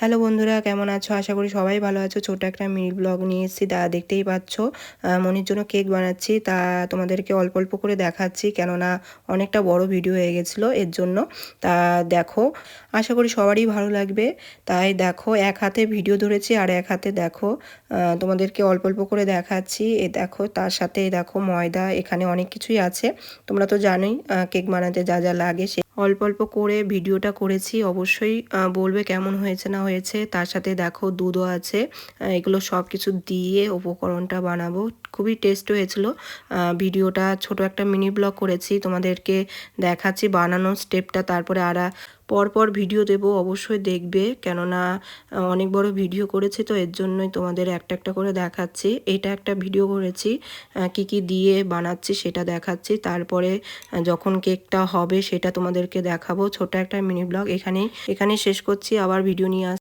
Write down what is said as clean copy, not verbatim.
Hello বন্ধুরা, কেমন আছো? আশা করি সবাই ভালো আছো। ছোট একটা মিনি ব্লগ নিয়ে এসেছি, তা দেখতেই পাচ্ছ। মনির জন্য কেক বানাচ্ছি, তা তোমাদেরকে অল্প অল্প করে দেখাচ্ছি, কেননা অনেকটা বড় ভিডিও হয়ে গেছিলো এর জন্য। তা দেখো, আশা করি সবারই ভালো লাগবে। তাই দেখো, এক হাতে ভিডিও ধরেছি আর এক হাতে দেখো তোমাদেরকে অল্প অল্প করে দেখাচ্ছি। এ দেখো, তার সাথে দেখো ময়দা, এখানে অনেক কিছুই আছে। তোমরা তো জানোই কেক বানাতে যা যা লাগে। অল্প অল্প করে ভিডিওটা করেছি, অবশ্যই বলবে কেমন হয়েছে না হয়েছে। তার সাথে দেখো দুধও আছে। এগুলো সব কিছু দিয়ে উপকরণটা বানাবো, খুবই টেস্ট হয়েছিল। ভিডিওটা ছোট একটা মিনি ব্লগ করেছি, তোমাদেরকে দেখাচ্ছি বানানোর স্টেপটা। তারপরে পরপর ভিডিও দেব, অবশ্যই দেখবে, কেননা অনেক বড় ভিডিও করেছি তো এর জন্যই তোমাদের একটা একটা করে দেখাচ্ছি। এটা একটা ভিডিও করেছি, কি কি দিয়ে বানাচ্ছি সেটা দেখাচ্ছি। তারপরে যখন কেকটা হবে সেটা তোমাদেরকে দেখাবো। ছোট একটা মিনি ব্লগ এখানেই শেষ করছি, আবার ভিডিও নিয়ে